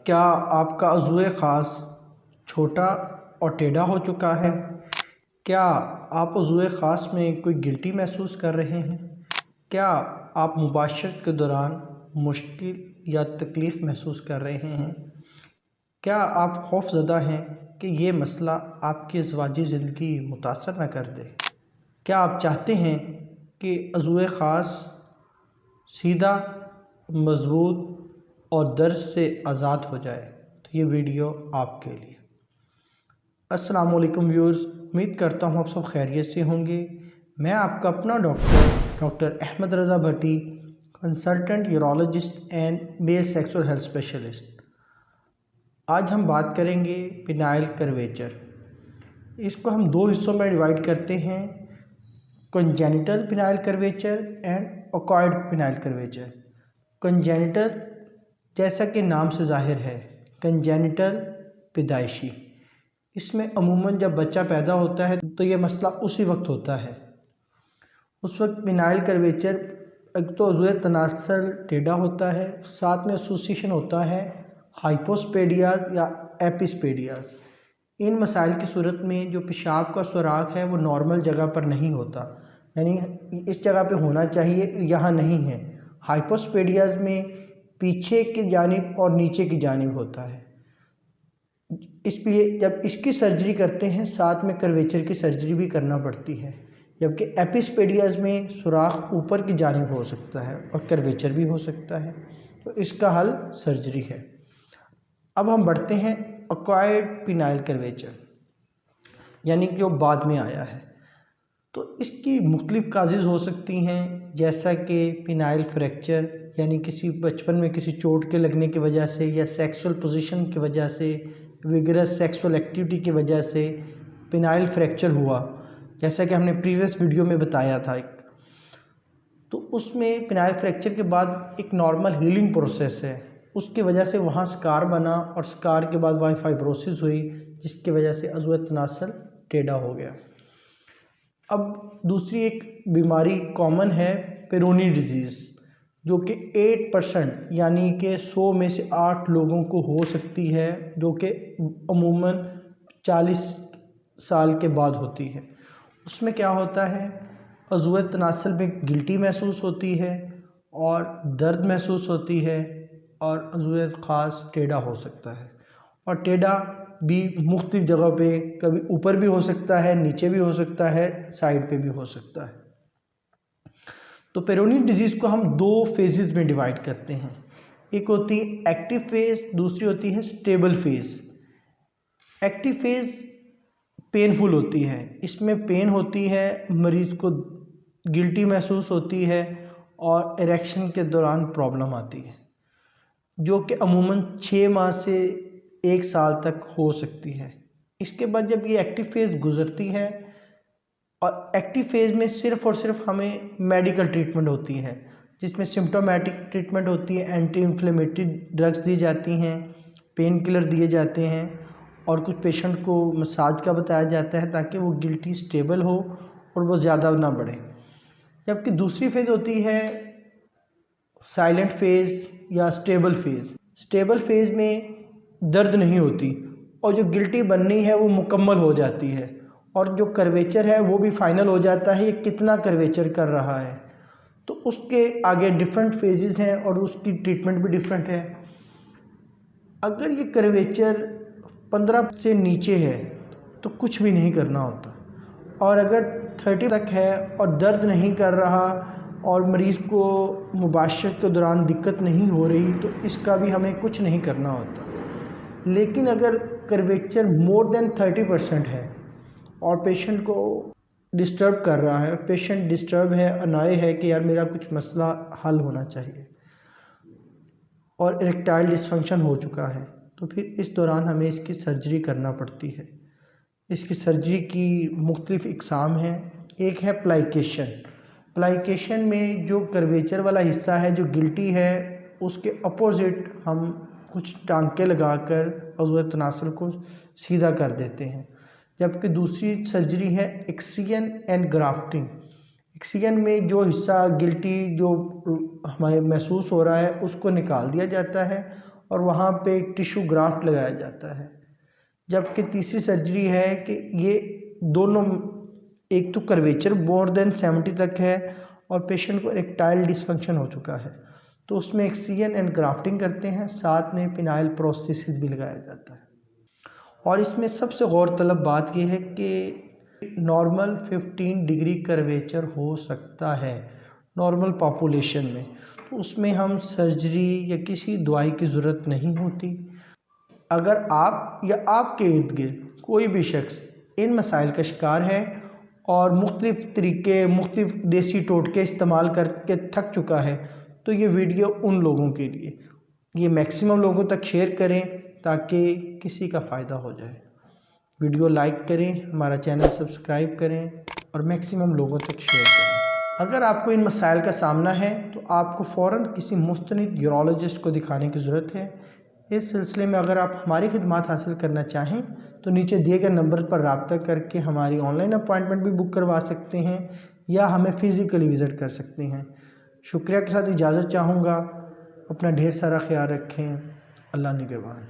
क्या आपका अज़ुए ख़ास छोटा और टेढ़ा हो चुका है? क्या आप अज़ुए ख़ास में कोई गिल्टी महसूस कर रहे हैं? क्या आप मुबाशरत के दौरान मुश्किल या तकलीफ़ महसूस कर रहे हैं? क्या आप खौफ़ज़दा हैं कि ये मसला आपकी अज़वाजी ज़िंदगी मुतासर न कर दे? क्या आप चाहते हैं कि अज़ुए ख़ास सीधा, मज़बूत और दर्द से आज़ाद हो जाए? तो ये वीडियो आपके लिए। अस्सलाम वालेकुम व्यूअर्स, उम्मीद करता हूँ आप सब खैरियत से होंगे। मैं आपका अपना doctor Ahmad Raza Bhatti, consultant urologist and male sexual health specialist. आज हम बात करेंगे पिनाइल कर्वेचर। इसको हम दो हिस्सों में डिवाइड करते हैं, congenital phenyl curvature and acquired phenyl curvature. Congenital जैसा कि नाम से ज़ाहिर है, कंजेनिटल पैदाइशी। इसमें अमूमन जब बच्चा पैदा होता है तो ये मसला उसी वक्त होता है। उस वक्त पिनाइल कर्वेचर एक तो अज़ुए तनासल टेढ़ा होता है, साथ में एसोसिएशन होता है हाइपोस्पेडियाज या एपिस्पेडियाज। इन मसाइल की सूरत में जो पेशाब का सुराख है वो नॉर्मल जगह पर नहीं होता, यानी इस जगह पे होना चाहिए, यहाँ नहीं है। हाइपोस्पेडियाज में पीछे की जानिब और नीचे की जानिब होता है। इसलिए जब इसकी सर्जरी करते हैं साथ में कर्वेचर की सर्जरी भी करना पड़ती है। जबकि एपिस्पेडियाज में सुराख ऊपर की जानिब हो सकता है और कर्वेचर भी हो सकता है, तो इसका हल सर्जरी है। अब हम बढ़ते हैं एक्वायर्ड पिनाइल कर्वेचर, यानी कि जो बाद में आया है। तो इसकी मुख्तलिफ काजेज़ हो सकती हैं, जैसा कि पिनाइल फ्रैक्चर, यानी किसी बचपन में किसी चोट के लगने की वजह से या सेक्सुअल पोजीशन की वजह से, विगरस सेक्सुअल एक्टिविटी की वजह से पिनाइल फ्रैक्चर हुआ, जैसा कि हमने प्रीवियस वीडियो में बताया था तो उसमें पिनाइल फ्रैक्चर के बाद एक नॉर्मल हीलिंग प्रोसेस है, उसकी वजह से वहाँ स्कार बना और स्कार के बाद वहाँ फाइब्रोसिस हुई, जिसकी वजह से अज़ुए तनासल टेढ़ा हो गया। अब दूसरी एक बीमारी कॉमन है पेरोनी डिजीज़, जो कि 8% यानी कि 100 में से 8 लोगों को हो सकती है, जो कि अमूमन 40 साल के बाद होती है। उसमें क्या होता है, अज़ुए तनासल में गिल्टी महसूस होती है और दर्द महसूस होती है और अज़ुए ख़ास टेढ़ा हो सकता है। और टेढ़ा भी मुख्तलिफ जगह पे, कभी ऊपर भी हो सकता है, नीचे भी हो सकता है, साइड पे भी हो सकता है। तो पेरोनी डिजीज़ को हम दो फेजेस में डिवाइड करते हैं, एक होती है एक्टिव फेज़, दूसरी होती है stable phase. Active phase painful होती है, इसमें पेन होती है, मरीज़ को गिल्टी महसूस होती है और इरेक्शन के दौरान प्रॉब्लम आती है, जो कि अमूमन 6 माह से 1 साल तक हो सकती है। इसके बाद जब ये एक्टिव फेज़ गुज़रती है, और एक्टिव फेज़ में सिर्फ़ और सिर्फ हमें मेडिकल ट्रीटमेंट होती है, जिसमें सिम्प्टोमेटिक ट्रीटमेंट होती है, एंटी इन्फ्लेमेटरी ड्रग्स दी जाती हैं, पेन किलर दिए जाते हैं और कुछ पेशेंट को मसाज का बताया जाता है ताकि वो गिल्टी स्टेबल हो और वो ज़्यादा ना बढ़े। जबकि दूसरी फेज़ होती है साइलेंट फेज़ या स्टेबल फेज़। स्टेबल फेज़ में दर्द नहीं होती और जो गिल्टी बननी है वो मुकम्मल हो जाती है, और जो कर्वेचर है वो भी फाइनल हो जाता है, ये कितना कर्वेचर कर रहा है। तो उसके आगे डिफरेंट फेजेस हैं और उसकी ट्रीटमेंट भी डिफरेंट है। अगर ये कर्वेचर 15 से नीचे है तो कुछ भी नहीं करना होता, और अगर 30 तक है और दर्द नहीं कर रहा और मरीज़ को मुबाशरत के दौरान दिक्कत नहीं हो रही, तो इसका भी हमें कुछ नहीं करना होता। लेकिन अगर कर्वेचर मोर देन 30% है और पेशेंट को डिस्टर्ब कर रहा है, पेशेंट डिस्टर्ब है, अनाए है कि यार मेरा कुछ मसला हल होना चाहिए, और इरेक्टाइल डिसफंक्शन हो चुका है, तो फिर इस दौरान हमें इसकी सर्जरी करना पड़ती है। इसकी सर्जरी की मुख्तलिफ इकसाम हैं। एक है प्लाइकेशन। प्लाइकेशन में जो कर्वेचर वाला हिस्सा है, जो गिल्टी है, उसके अपोजिट हम कुछ टांके लगाकर अज़ुए तनासल को सीधा कर देते हैं। जबकि दूसरी सर्जरी है एक्सियन एंड ग्राफ्टिंग। एक्सियन में जो हिस्सा गिल्टी जो हमें महसूस हो रहा है उसको निकाल दिया जाता है, और वहाँ पे एक टिश्यू ग्राफ्ट लगाया जाता है। जबकि तीसरी सर्जरी है कि ये दोनों, एक तो कर्वेचर मोर देन 70 तक है और पेशेंट को इरेक्टाइल डिसफंक्शन हो चुका है, तो उसमें एक CN एंड ग्राफ्टिंग करते हैं, साथ में पिनाइल प्रोस्थेसिस भी लगाया जाता है। और इसमें सबसे गौरतलब बात यह है कि नॉर्मल 15 डिग्री कर्वेचर हो सकता है नॉर्मल पॉपुलेशन में, तो उसमें हम सर्जरी या किसी दवाई की ज़रूरत नहीं होती। अगर आप या आपके इर्द गिर्द कोई भी शख्स इन मसाइल का शिकार है और मुख्तलिफ़ तरीके, मुख्तलिफ़ देसी टोटके इस्तेमाल करके थक चुका है, तो ये वीडियो उन लोगों के लिए, ये मैक्सिमम लोगों तक शेयर करें ताकि किसी का फ़ायदा हो जाए। वीडियो लाइक करें, हमारा चैनल सब्सक्राइब करें और मैक्सिमम लोगों तक शेयर करें। अगर आपको इन मसाइल का सामना है तो आपको फ़ौरन किसी मुस्तनिद यूरोलॉजिस्ट को दिखाने की ज़रूरत है। इस सिलसिले में अगर आप हमारी खिदमत हासिल करना चाहें तो नीचे दिए गए नंबर पर रब्ता करके हमारी ऑनलाइन अपॉइंटमेंट भी बुक करवा सकते हैं या हमें फ़िज़िकली विज़िट कर सकते हैं। शुक्रिया के साथ इजाज़त चाहूँगा। अपना ढेर सारा ख्याल रखें। अल्लाह निगहबान।